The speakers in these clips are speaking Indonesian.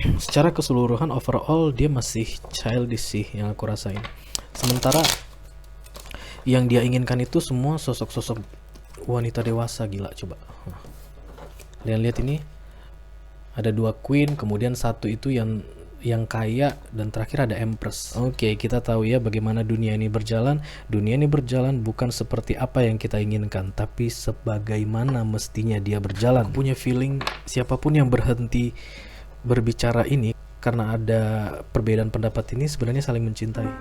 Secara keseluruhan overall dia masih childish sih yang aku rasain. Sementara yang dia inginkan itu semua sosok-sosok wanita dewasa. Gila, coba lihat ini, ada 2 queen, kemudian satu itu yang kaya, dan terakhir ada empress. Oke, kita tahu ya bagaimana dunia ini berjalan. Dunia ini berjalan bukan seperti apa yang kita inginkan, tapi sebagaimana mestinya dia berjalan. Aku punya feeling siapapun yang berhenti berbicara ini karena ada perbedaan pendapat ini sebenarnya saling mencintai.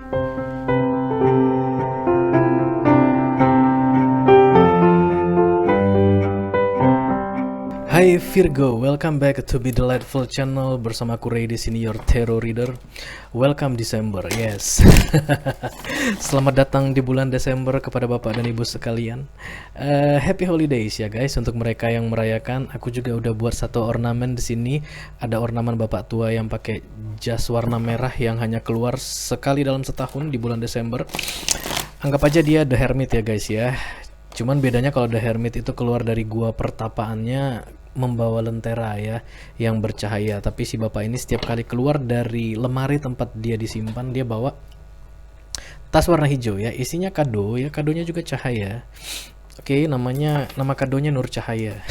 Hai Virgo, welcome back to Be Delightful Channel bersama aku Ray di sini, your tarot reader. Welcome December, yes. Selamat datang di bulan Desember kepada Bapak dan Ibu sekalian. Happy Holidays ya guys untuk mereka yang merayakan. Aku juga udah buat satu ornamen di sini. Ada ornamen Bapak tua yang pakai jas warna merah yang hanya keluar sekali dalam setahun di bulan Desember. Anggap aja dia The Hermit ya guys ya. Cuman bedanya kalau The Hermit itu keluar dari gua pertapaannya membawa lentera ya yang bercahaya, tapi si bapak ini setiap kali keluar dari lemari tempat dia disimpan, dia bawa tas warna hijau ya, isinya kado ya, kadonya juga cahaya. Oke, nama kadonya Nur Cahaya.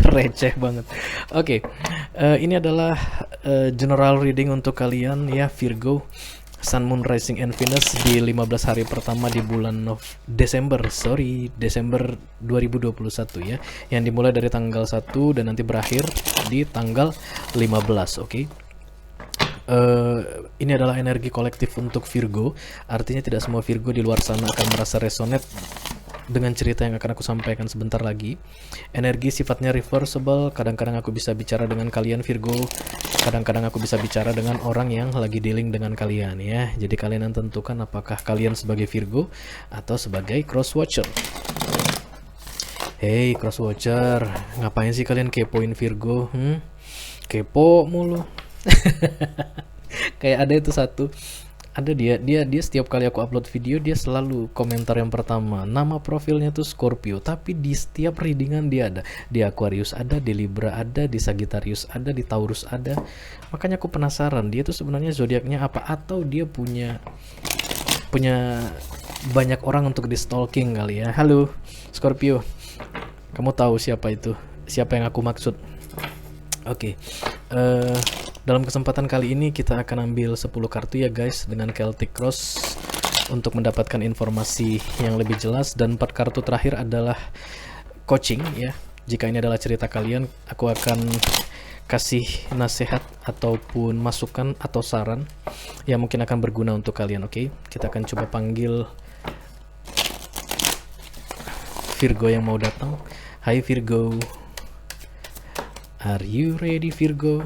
Receh banget. Oke, ini adalah general reading untuk kalian ya Virgo, Sun, Moon, Rising, and Venus di 15 hari pertama di bulan Desember 2021 ya, yang dimulai dari tanggal 1 dan nanti berakhir di tanggal 15. Oke. Ini adalah energi kolektif untuk Virgo, artinya tidak semua Virgo di luar sana akan merasa resonate dengan cerita yang akan aku sampaikan sebentar lagi. Energi sifatnya reversible, kadang-kadang aku bisa bicara dengan kalian Virgo, kadang-kadang aku bisa bicara dengan orang yang lagi dealing dengan kalian ya. Jadi kalian yang tentukan apakah kalian sebagai Virgo atau sebagai cross watcher. Hey cross watcher, ngapain sih kalian kepoin Virgo? Kepo mulu. Kayak ada itu satu, ada dia setiap kali aku upload video dia selalu komentar yang pertama, nama profilnya tuh Scorpio, tapi di setiap readingan dia ada, di Aquarius ada, di Libra ada, di Sagittarius ada, di Taurus ada. Makanya aku penasaran dia tuh sebenarnya zodiaknya apa, atau dia punya banyak orang untuk di stalking kali ya. Halo Scorpio, kamu tahu siapa yang aku maksud? Oke. Dalam kesempatan kali ini kita akan ambil 10 kartu ya guys dengan Celtic Cross untuk mendapatkan informasi yang lebih jelas, dan 4 kartu terakhir adalah coaching ya. Jika ini adalah cerita kalian, aku akan kasih nasihat ataupun masukan atau saran yang mungkin akan berguna untuk kalian. Oke, kita akan coba panggil Virgo yang mau datang. Hai Virgo, are you ready Virgo?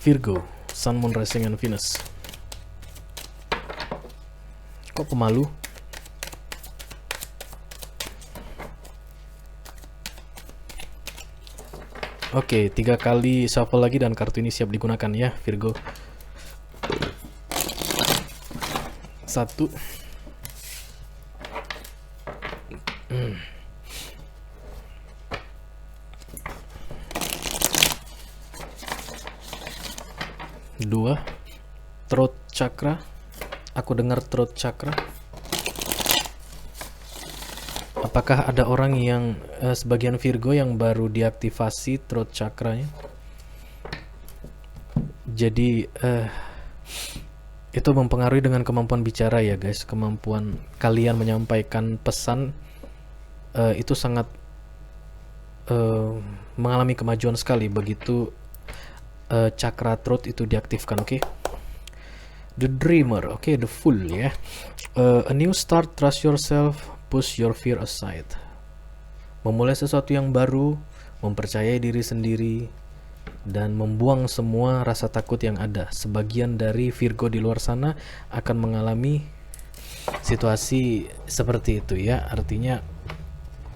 Virgo, Sun, Moon, Rising, and Venus. Kok pemalu? Oke, 3 kali shuffle lagi dan kartu ini siap digunakan ya Virgo. 1 2 throat chakra. Aku dengar throat chakra. Apakah ada orang yang sebagian Virgo yang baru diaktifasi throat chakranya? Jadi itu mempengaruhi dengan kemampuan bicara ya guys, kemampuan kalian menyampaikan pesan itu sangat mengalami kemajuan sekali begitu chakra throat itu diaktifkan. Oke. The Dreamer, oke, the Fool ya. A new start, trust yourself, push your fear aside. Memulai sesuatu yang baru, mempercayai diri sendiri, dan membuang semua rasa takut yang ada. Sebagian dari Virgo di luar sana akan mengalami situasi seperti itu ya. Artinya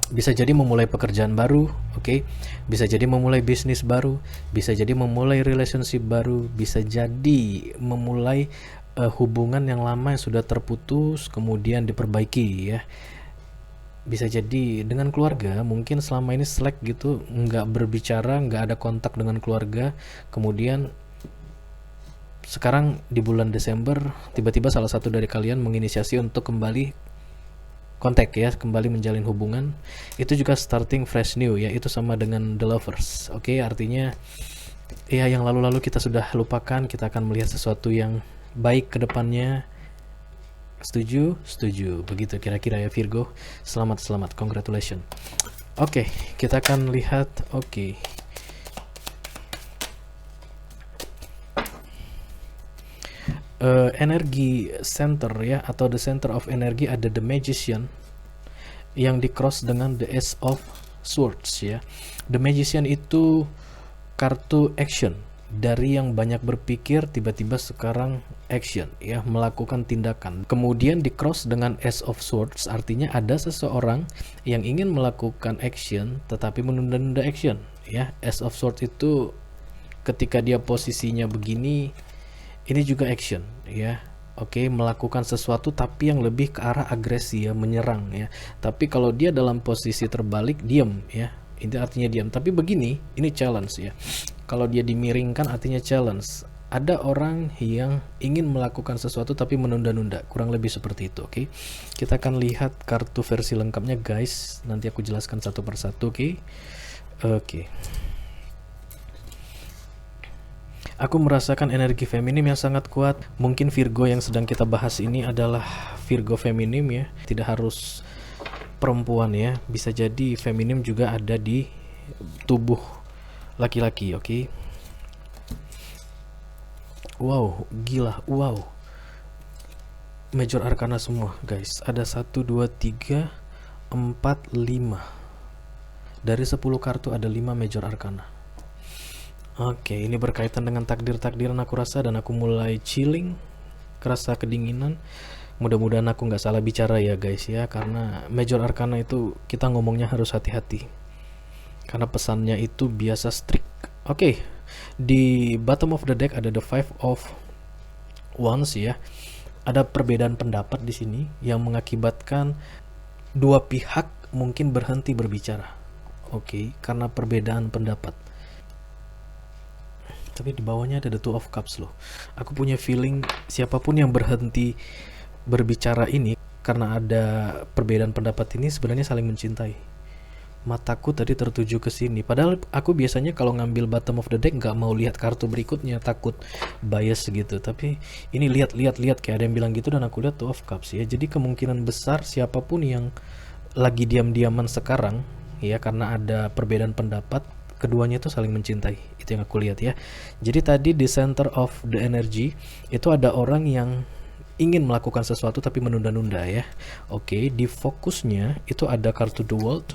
bisa jadi memulai pekerjaan baru, oke, bisa jadi memulai bisnis baru, bisa jadi memulai relationship baru, bisa jadi memulai hubungan yang lama yang sudah terputus kemudian diperbaiki ya. Bisa jadi dengan keluarga, mungkin selama ini slack gitu, nggak berbicara, nggak ada kontak dengan keluarga, kemudian sekarang di bulan Desember tiba-tiba salah satu dari kalian menginisiasi untuk kembali kontak ya, kembali menjalin hubungan. Itu juga starting fresh new ya, itu sama dengan the lovers. Oke, artinya ya yang lalu-lalu kita sudah lupakan, kita akan melihat sesuatu yang baik ke depannya. Setuju? Setuju. Begitu kira-kira ya Virgo. Selamat, congratulations. Oke, kita akan lihat. Oke. Energi center ya, atau the center of energy, ada the magician yang di cross dengan the ace of swords ya. The magician itu kartu action, dari yang banyak berpikir tiba-tiba sekarang action ya, melakukan tindakan. Kemudian di cross dengan ace of swords, artinya ada seseorang yang ingin melakukan action tetapi menunda-nunda action ya. Ace of swords itu ketika dia posisinya begini, ini juga action ya. Oke, melakukan sesuatu tapi yang lebih ke arah agresi ya, menyerang ya. Tapi kalau dia dalam posisi terbalik, diam ya, itu artinya diam. Tapi begini, ini challenge ya. Kalau dia dimiringkan artinya challenge. Ada orang yang ingin melakukan sesuatu tapi menunda-nunda, kurang lebih seperti itu. Oke, kita akan lihat kartu versi lengkapnya guys. Nanti aku jelaskan satu persatu. Oke. Aku merasakan energi feminim yang sangat kuat. Mungkin Virgo yang sedang kita bahas ini adalah Virgo feminim ya, tidak harus perempuan ya, bisa jadi feminim juga ada di tubuh laki-laki. Oke. Wow, gila, wow. Major Arcana semua guys. Ada 1, 2, 3, 4, 5. Dari 10 kartu ada 5 Major Arcana. Oke, ini berkaitan dengan takdir-takdiran aku rasa, dan aku mulai chilling, kerasa kedinginan. Mudah-mudahan aku nggak salah bicara ya guys ya, karena Major Arcana itu kita ngomongnya harus hati-hati, karena pesannya itu biasa strict. Oke, di bottom of the deck ada the 5 of Wands ya. Ada perbedaan pendapat di sini yang mengakibatkan dua pihak mungkin berhenti berbicara. Oke, karena perbedaan pendapat. Tapi di bawahnya ada the 2 of Cups loh. Aku punya feeling siapapun yang berhenti berbicara ini karena ada perbedaan pendapat ini sebenarnya saling mencintai. Mataku tadi tertuju ke sini. Padahal aku biasanya kalau ngambil bottom of the deck nggak mau lihat kartu berikutnya, takut bias gitu. Tapi ini lihat kayak ada yang bilang gitu, dan aku lihat 2 of Cups ya. Jadi kemungkinan besar siapapun yang lagi diam-diaman sekarang ya, karena ada perbedaan pendapat, keduanya itu saling mencintai. Itu yang aku lihat ya. Jadi tadi di center of the energy itu ada orang yang ingin melakukan sesuatu tapi menunda-nunda ya. Oke, di fokusnya itu ada kartu the world.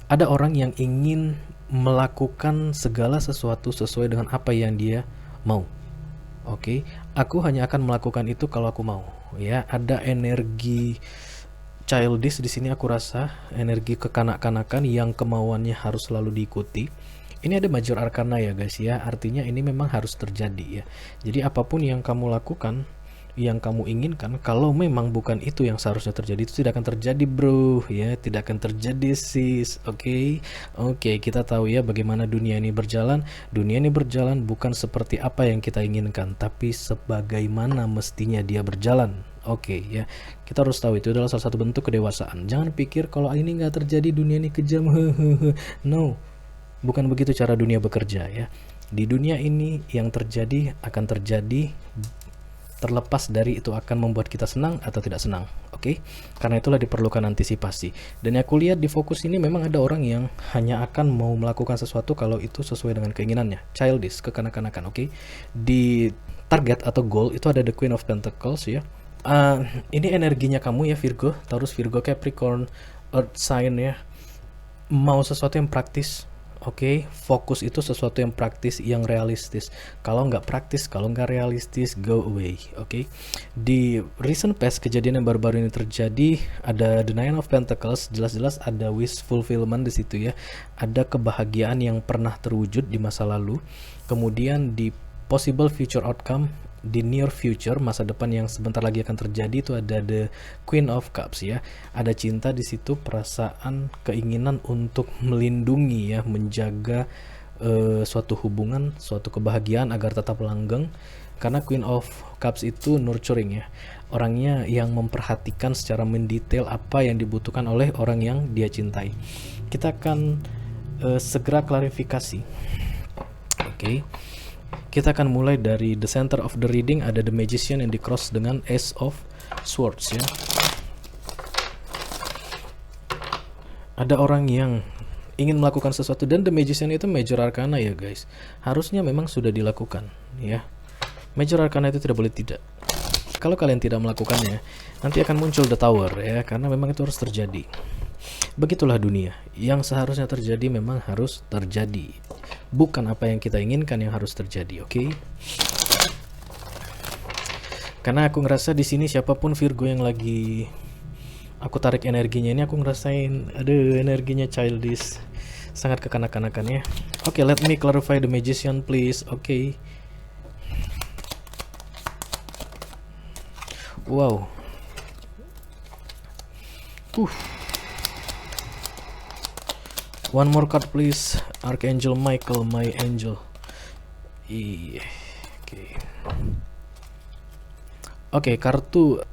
Ada orang yang ingin melakukan segala sesuatu sesuai dengan apa yang dia mau. Oke, aku hanya akan melakukan itu kalau aku mau ya. Ada energi childish di sini aku rasa, energi kekanak-kanakan yang kemauannya harus selalu diikuti. Ini ada Major Arcana ya guys ya, artinya ini memang harus terjadi ya. Jadi apapun yang kamu lakukan, yang kamu inginkan, kalau memang bukan itu yang seharusnya terjadi, itu tidak akan terjadi bro ya, tidak akan terjadi sis. Oke, kita tahu ya bagaimana dunia ini berjalan. Dunia ini berjalan bukan seperti apa yang kita inginkan, tapi sebagaimana mestinya dia berjalan. Oke ya, kita harus tahu itu adalah salah satu bentuk kedewasaan. Jangan pikir kalau ini nggak terjadi dunia ini kejam. No, bukan begitu cara dunia bekerja ya. Di dunia ini yang terjadi akan terjadi, terlepas dari itu akan membuat kita senang atau tidak senang. Oke, karena itulah diperlukan antisipasi. Dan aku lihat di fokus ini memang ada orang yang hanya akan mau melakukan sesuatu kalau itu sesuai dengan keinginannya, childish, kekanak-kanakan. Oke, di target atau goal itu ada the Queen of Pentacles ya. Ini energinya kamu ya Virgo, Taurus, Virgo, Capricorn, Earth sign ya. Mau sesuatu yang praktis. Oke, fokus itu sesuatu yang praktis, yang realistis. Kalau nggak praktis, kalau nggak realistis, go away. Oke, di recent past, kejadian yang baru-baru ini terjadi, ada the Nine of Pentacles, jelas-jelas ada wish fulfillment di situ ya. Ada kebahagiaan yang pernah terwujud di masa lalu. Kemudian di possible future outcome di near future, masa depan yang sebentar lagi akan terjadi, itu ada the Queen of Cups ya. Ada cinta di situ, perasaan, keinginan untuk melindungi ya, menjaga suatu hubungan, suatu kebahagiaan agar tetap langgeng. Karena Queen of Cups itu nurturing ya, orangnya yang memperhatikan secara mendetail apa yang dibutuhkan oleh orang yang dia cintai. Kita akan segera klarifikasi. Oke. Kita akan mulai dari the center of the reading, ada the Magician yang di cross dengan Ace of Swords ya. Ada orang yang ingin melakukan sesuatu, dan the Magician itu major arcana ya guys. Harusnya memang sudah dilakukan ya. Major arcana itu tidak boleh tidak. Kalau kalian tidak melakukannya, nanti akan muncul the Tower ya, karena memang itu harus terjadi. Begitulah dunia. Yang seharusnya terjadi memang harus terjadi. Bukan apa yang kita inginkan yang harus terjadi, oke? Karena aku ngerasa di sini siapapun Virgo yang lagi aku tarik energinya ini, aku ngerasain aduh energinya childish, sangat kekanak-kanakan ya. Oke, let me clarify the Magician please. Oke. Wow. One more card please, Archangel Michael, my angel. Oke, kartu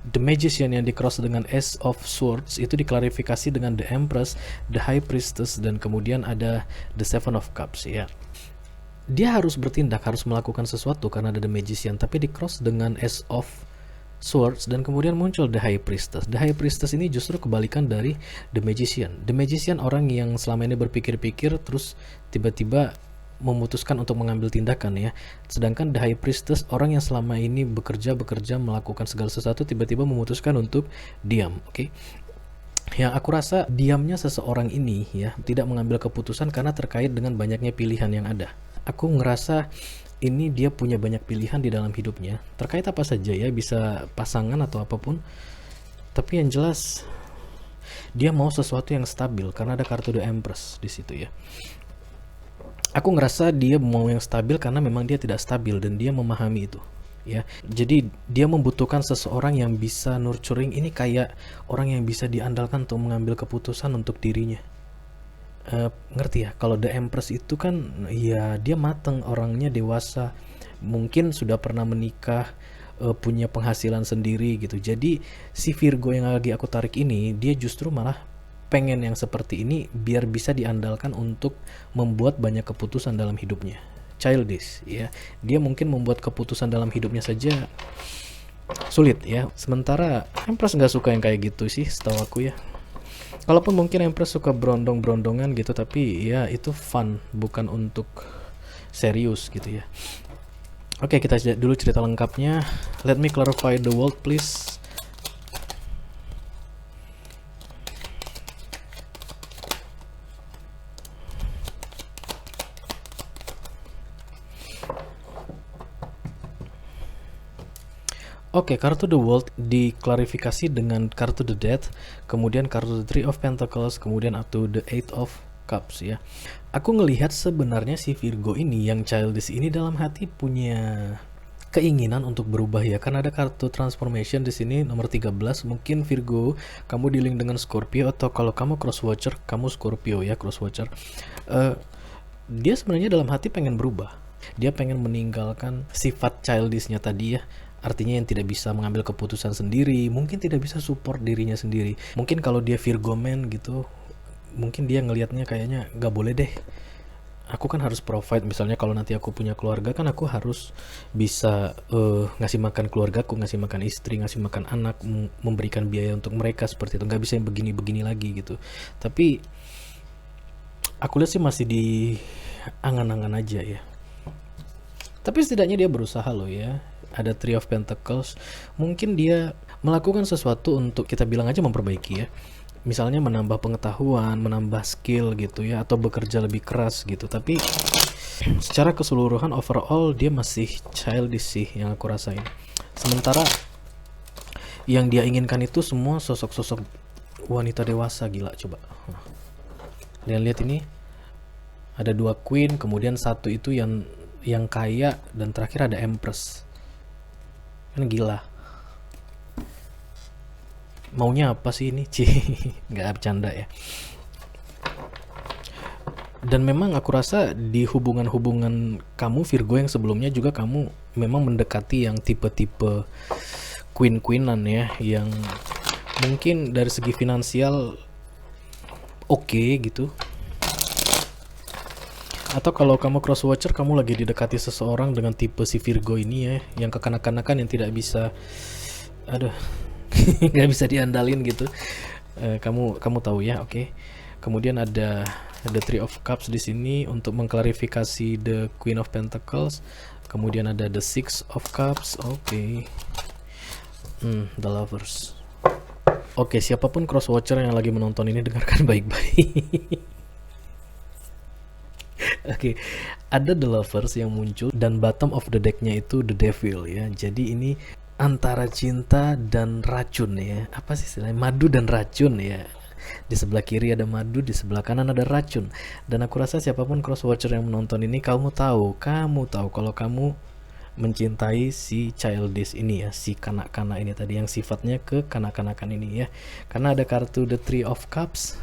The Magician yang di cross dengan Ace of Swords itu diklarifikasi dengan The Empress, The High Priestess, dan kemudian ada The Seven of Cups ya. Dia harus bertindak, harus melakukan sesuatu karena ada The Magician, tapi di cross dengan Ace of Swords dan kemudian muncul The High Priestess. The High Priestess ini justru kebalikan dari The Magician. The Magician orang yang selama ini berpikir-pikir terus tiba-tiba memutuskan untuk mengambil tindakan ya. Sedangkan The High Priestess orang yang selama ini bekerja melakukan segala sesuatu, tiba-tiba memutuskan untuk diam, oke? Yang aku rasa diamnya seseorang ini ya, tidak mengambil keputusan karena terkait dengan banyaknya pilihan yang ada. Aku ngerasa ini dia punya banyak pilihan di dalam hidupnya, terkait apa saja ya, bisa pasangan atau apapun. Tapi yang jelas dia mau sesuatu yang stabil karena ada kartu The Empress di situ ya. Aku ngerasa dia mau yang stabil karena memang dia tidak stabil dan dia memahami itu ya. Jadi dia membutuhkan seseorang yang bisa nurturing, ini kayak orang yang bisa diandalkan untuk mengambil keputusan untuk dirinya. Ngerti ya, kalau The Empress itu kan ya dia mateng, orangnya dewasa, mungkin sudah pernah menikah, punya penghasilan sendiri gitu. Jadi si Virgo yang lagi aku tarik ini, dia justru malah pengen yang seperti ini biar bisa diandalkan untuk membuat banyak keputusan dalam hidupnya. Childish ya, dia mungkin membuat keputusan dalam hidupnya saja sulit ya. Sementara Empress nggak suka yang kayak gitu sih setahu aku ya. Kalaupun mungkin Empress suka berondong-berondongan gitu, tapi ya itu fun, bukan untuk serius gitu ya. Oke, kita dulu cerita lengkapnya. Let me clarify the world please. Oke, kartu The World diklarifikasi dengan kartu The Death, kemudian kartu The Three of Pentacles, kemudian up to the Eight of Cups ya. Aku ngelihat sebenarnya si Virgo ini yang childish ini dalam hati punya keinginan untuk berubah ya, karena ada kartu transformation di sini nomor 13. Mungkin Virgo kamu dealing dengan Scorpio, atau kalau kamu cross watcher kamu Scorpio ya, cross watcher. Dia sebenarnya dalam hati pengen berubah. Dia pengen meninggalkan sifat childishnya tadi ya. Artinya yang tidak bisa mengambil keputusan sendiri, mungkin tidak bisa support dirinya sendiri. Mungkin kalau dia Virgo man gitu, mungkin dia ngelihatnya kayaknya gak boleh deh, aku kan harus provide. Misalnya kalau nanti aku punya keluarga kan aku harus bisa ngasih makan keluargaku, ngasih makan istri, ngasih makan anak, memberikan biaya untuk mereka, seperti itu. Gak bisa yang begini-begini lagi gitu. Tapi aku lihat sih masih di angan-angan aja ya. Tapi setidaknya dia berusaha loh ya. Ada Three of Pentacles, mungkin dia melakukan sesuatu untuk, kita bilang aja, memperbaiki ya. Misalnya menambah pengetahuan, menambah skill gitu ya, atau bekerja lebih keras gitu. Tapi secara keseluruhan overall dia masih childish sih yang aku rasain. Sementara yang dia inginkan itu semua sosok-sosok wanita dewasa. Gila, coba kalian lihat ini, ada dua queen, kemudian satu itu yang kaya, dan terakhir ada Empress. Kan gila. Maunya apa sih ini? Nggak bercanda ya. Dan memang aku rasa di hubungan-hubungan kamu Virgo yang sebelumnya juga kamu memang mendekati yang tipe-tipe queen-queenan ya, yang mungkin dari segi finansial oke gitu. Atau kalau kamu cross watcher, kamu lagi didekati seseorang dengan tipe si Virgo ini ya, yang kekanak-kanakan yang tidak bisa, aduh, nggak bisa diandalin gitu. Kamu tahu ya, oke. Kemudian ada the Three of Cups di sini untuk mengklarifikasi the Queen of Pentacles. Kemudian ada the Six of Cups, oke. The Lovers. Oke, siapapun cross watcher yang lagi menonton ini, dengarkan baik-baik. Oke, ada the Lovers yang muncul dan bottom of the decknya itu the Devil ya. Jadi ini antara cinta dan racun ya. Apa sih istilahnya? Madu dan racun ya. Di sebelah kiri ada madu, di sebelah kanan ada racun. Dan aku rasa siapapun cross watcher yang menonton ini, kamu tahu kalau kamu mencintai si childish ini ya, si kanak-kanak ini tadi, yang sifatnya ke kanak-kanakan ini ya. Karena ada kartu the Three of Cups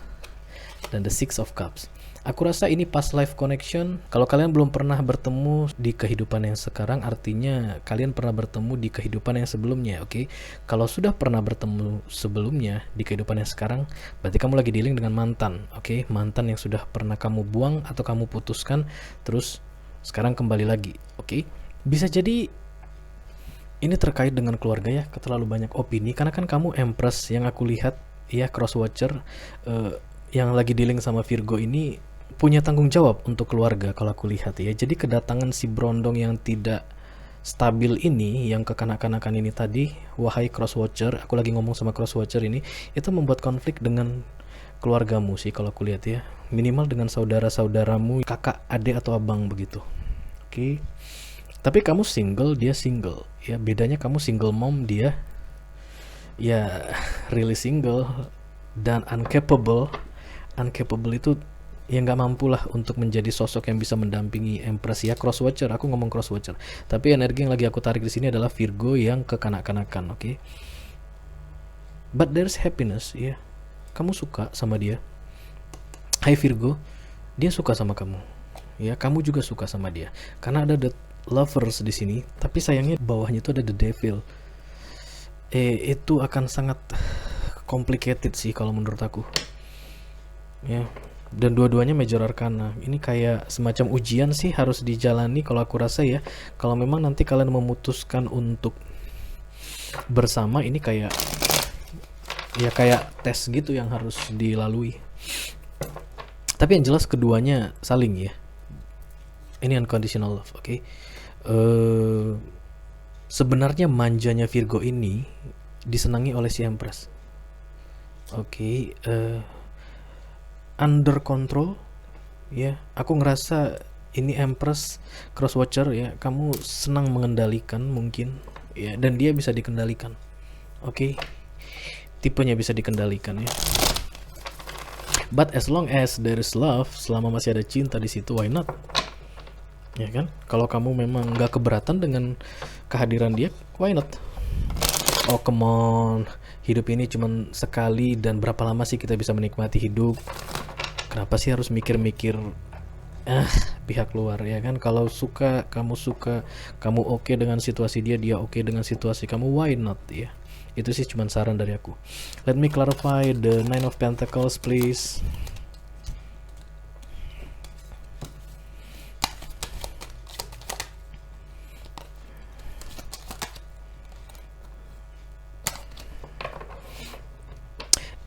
dan the Six of Cups. Aku rasa ini past life connection. Kalau kalian belum pernah bertemu di kehidupan yang sekarang, artinya kalian pernah bertemu di kehidupan yang sebelumnya, oke? Kalau sudah pernah bertemu sebelumnya di kehidupan yang sekarang, berarti kamu lagi dealing dengan mantan, oke? Mantan yang sudah pernah kamu buang atau kamu putuskan, terus sekarang kembali lagi, oke? Bisa jadi ini terkait dengan keluarga ya, terlalu banyak opini, karena kan kamu Empress yang aku lihat ya, cross watcher yang lagi dealing sama Virgo ini punya tanggung jawab untuk keluarga kalau aku lihat ya. Jadi kedatangan si Brondong yang tidak stabil ini, yang kekanak-kanakan ini tadi, wahai cross watcher, aku lagi ngomong sama cross watcher ini, itu membuat konflik dengan keluargamu sih kalau aku lihat ya. Minimal dengan saudara-saudaramu, kakak, adik atau abang begitu. Oke. Tapi kamu single, dia single. Ya bedanya kamu single mom, dia ya really single dan uncapable itu ya nggak mampu lah untuk menjadi sosok yang bisa mendampingi Empress ya, cross watcher. Aku ngomong cross watcher, tapi energi yang lagi aku tarik di sini adalah Virgo yang kekanak-kanakan, oke? But there's happiness ya, kamu suka sama dia. Hai Virgo, dia suka sama kamu ya, kamu juga suka sama dia, karena ada the Lovers di sini. Tapi sayangnya bawahnya itu ada the Devil. Itu akan sangat complicated sih kalau menurut aku ya. Dan dua-duanya major arcana. Ini kayak semacam ujian sih, harus dijalani kalau aku rasa ya. Kalau memang nanti kalian memutuskan untuk bersama, ini kayak tes gitu yang harus dilalui. Tapi yang jelas keduanya saling ya. Ini unconditional love, oke? Sebenarnya manjanya Virgo ini disenangi oleh si Empress. Oke, under control ya. Aku ngerasa ini Empress cross watcher ya, kamu senang mengendalikan mungkin ya, dan dia bisa dikendalikan. Oke. Tipenya bisa dikendalikan ya. But as long as there is love, selama masih ada cinta di situ, why not? Ya kan? Kalau kamu memang nggak keberatan dengan kehadiran dia, why not? Oh come on, hidup ini cuma sekali, dan berapa lama sih kita bisa menikmati hidup? Kenapa sih harus mikir-mikir pihak luar ya kan? Kalau kamu oke dengan situasi dia, dia oke dengan situasi kamu, why not ya? Itu sih cuma saran dari aku. Let me clarify the Nine of Pentacles please.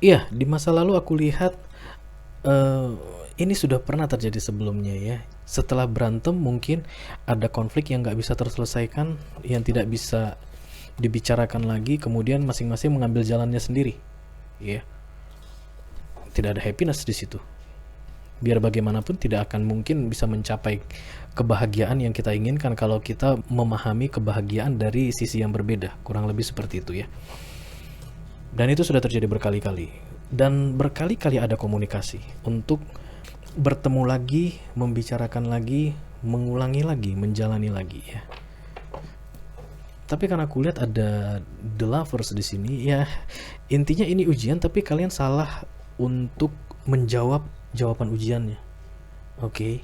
Iya, di masa lalu aku lihat ini sudah pernah terjadi sebelumnya ya. Setelah berantem mungkin ada konflik yang nggak bisa terselesaikan, yang tidak bisa dibicarakan lagi, kemudian masing-masing mengambil jalannya sendiri. Ya, tidak ada happiness di situ. Biar bagaimanapun tidak akan mungkin bisa mencapai kebahagiaan yang kita inginkan kalau kita memahami kebahagiaan dari sisi yang berbeda. Kurang lebih seperti itu ya. Dan itu sudah terjadi berkali-kali. Dan berkali-kali ada komunikasi untuk bertemu lagi, membicarakan lagi, mengulangi lagi, menjalani lagi ya. Tapi karena aku lihat ada The Lovers di sini, ya intinya ini ujian tapi kalian salah untuk menjawab jawaban ujiannya. Oke.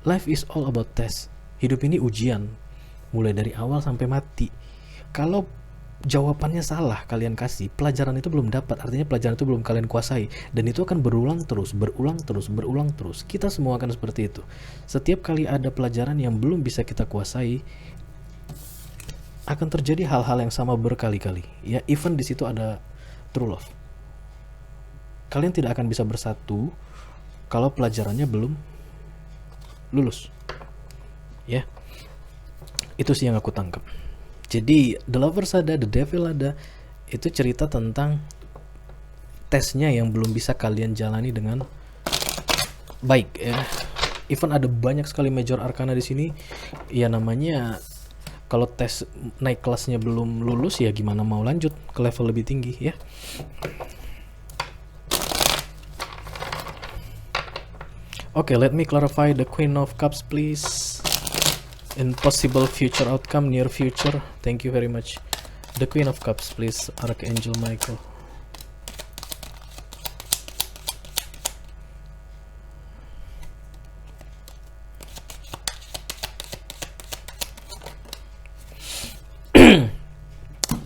Life is all about test. Hidup ini ujian, mulai dari awal sampai mati. Kalau jawabannya salah kalian kasih, pelajaran itu belum dapat, artinya pelajaran itu belum kalian kuasai, dan itu akan berulang terus, berulang terus, berulang terus. Kita semua akan seperti itu. Setiap kali ada pelajaran yang belum bisa kita kuasai, akan terjadi hal-hal yang sama berkali-kali. Ya, even di situ ada true love. Kalian tidak akan bisa bersatu kalau pelajarannya belum lulus. Ya, itu sih yang aku tangkap. Jadi The Lovers ada, The Devil ada. Itu cerita tentang tesnya yang belum bisa kalian jalani dengan baik ya. Even ada banyak sekali major arcana di sini. Ya namanya kalau tes naik kelasnya belum lulus, ya gimana mau lanjut ke level lebih tinggi ya. Okay, let me clarify the Queen of Cups please. In possible future outcome, near future. Thank you very much. The Queen of Cups please, Archangel Michael.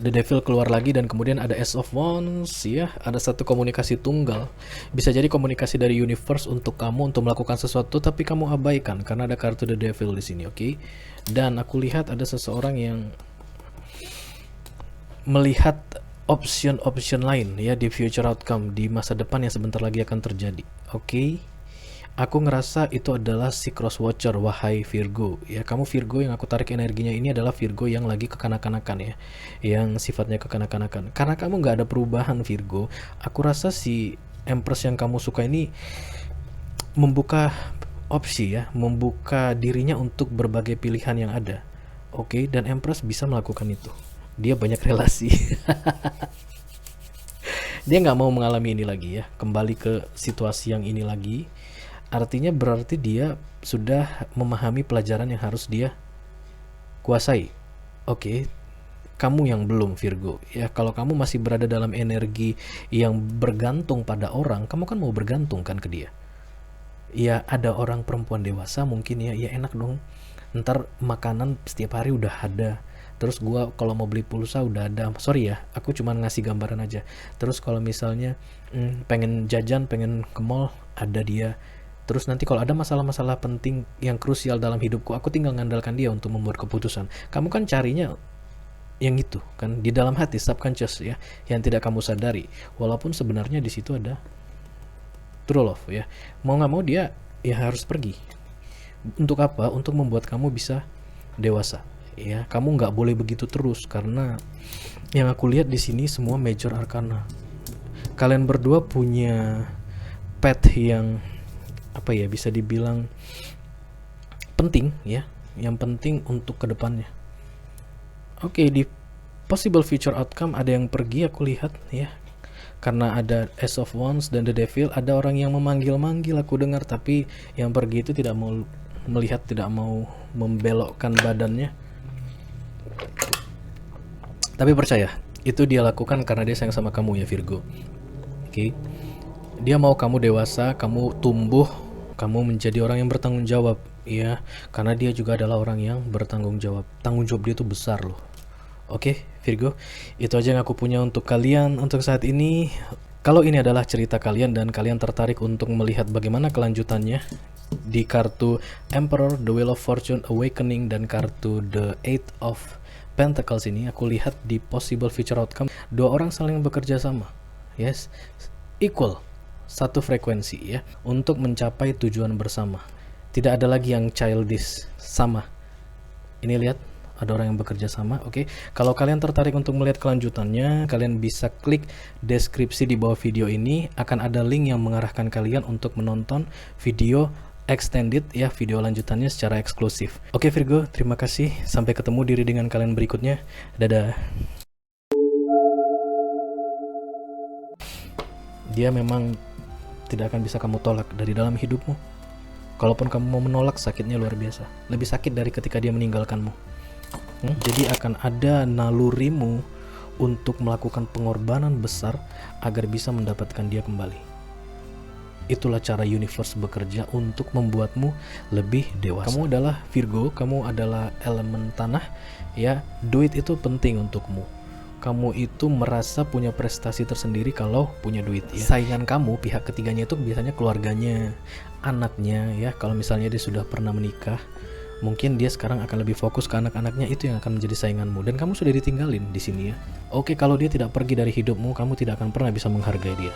The Devil keluar lagi dan kemudian ada Ace of Wands ya, ada satu komunikasi tunggal. Bisa jadi komunikasi dari universe untuk kamu untuk melakukan sesuatu tapi kamu abaikan karena ada kartu The Devil di sini, oke? Dan aku lihat ada seseorang yang melihat option lain ya di future outcome di masa depan yang sebentar lagi akan terjadi. Oke. Aku ngerasa itu adalah si cross watcher, wahai Virgo ya. Kamu Virgo yang aku tarik energinya ini adalah Virgo yang lagi kekanak-kanakan ya, yang sifatnya kekanak-kanakan. Karena kamu nggak ada perubahan Virgo, aku rasa si Empress yang kamu suka ini membuka opsi ya, membuka dirinya untuk berbagai pilihan yang ada. Oke, dan Empress bisa melakukan itu. Dia banyak relasi. Dia nggak mau mengalami ini lagi ya, kembali ke situasi yang ini lagi. Artinya berarti dia sudah memahami pelajaran yang harus dia kuasai. Oke, kamu yang belum Virgo ya, kalau kamu masih berada dalam energi yang bergantung pada orang, kamu kan mau bergantung kan ke dia. Ya ada orang perempuan dewasa mungkin ya, ya enak dong. Ntar makanan setiap hari udah ada. Terus gua kalau mau beli pulsa udah ada. Sorry ya, aku cuma ngasih gambaran aja. Terus kalau misalnya pengen jajan, pengen ke mall, ada dia. Terus nanti kalau ada masalah-masalah penting yang krusial dalam hidupku, aku tinggal ngandalkan dia untuk membuat keputusan. Kamu kan carinya yang itu kan di dalam hati, subconscious ya, yang tidak kamu sadari. Walaupun sebenarnya di situ ada true love ya. Mau nggak mau dia ya harus pergi. Untuk apa? Untuk membuat kamu bisa dewasa. Ya, kamu nggak boleh begitu terus karena yang aku lihat di sini semua major arcana. Kalian berdua punya path yang apa ya, bisa dibilang penting ya, yang penting untuk kedepannya. Oke, di possible future outcome ada yang pergi aku lihat ya, karena ada Ace of Wands dan The Devil. Ada orang yang memanggil-manggil aku dengar, tapi yang pergi itu tidak mau melihat, tidak mau membelokkan badannya. Tapi percaya, itu dia lakukan karena dia sayang sama kamu ya Virgo. Oke. Dia mau kamu dewasa, kamu tumbuh, kamu menjadi orang yang bertanggung jawab ya, karena dia juga adalah orang yang bertanggung jawab. Tanggung jawab dia itu besar loh. Oke, Virgo, itu aja yang aku punya untuk kalian untuk saat ini. Kalau ini adalah cerita kalian dan kalian tertarik untuk melihat bagaimana kelanjutannya di kartu Emperor, The Wheel of Fortune, Awakening, dan kartu The Eight of Pentacles ini, aku lihat di possible future outcome dua orang saling bekerja sama. Yes, equal, satu frekuensi ya, untuk mencapai tujuan bersama. Tidak ada lagi yang childish, sama. Ini lihat, ada orang yang bekerja sama. Oke, kalau kalian tertarik untuk melihat kelanjutannya, kalian bisa klik deskripsi di bawah video ini, akan ada link yang mengarahkan kalian untuk menonton video extended ya, video lanjutannya secara eksklusif. Oke Virgo, terima kasih, sampai ketemu di readingan kalian berikutnya. Dadah. Dia memang tidak akan bisa kamu tolak dari dalam hidupmu. Kalaupun kamu mau menolak, sakitnya luar biasa. Lebih sakit dari ketika dia meninggalkanmu. Jadi akan ada nalurimu untuk melakukan pengorbanan besar agar bisa mendapatkan dia kembali. Itulah cara universe bekerja untuk membuatmu lebih dewasa. Kamu adalah Virgo, kamu adalah elemen tanah, ya. Duit itu penting untukmu. Kamu itu merasa punya prestasi tersendiri kalau punya duit, ya. Saingan kamu, pihak ketiganya itu biasanya keluarganya, anaknya, ya. Kalau misalnya dia sudah pernah menikah, mungkin dia sekarang akan lebih fokus ke anak-anaknya, itu yang akan menjadi sainganmu. Dan kamu sudah ditinggalin di sini, ya. Oke, kalau dia tidak pergi dari hidupmu, kamu tidak akan pernah bisa menghargai dia.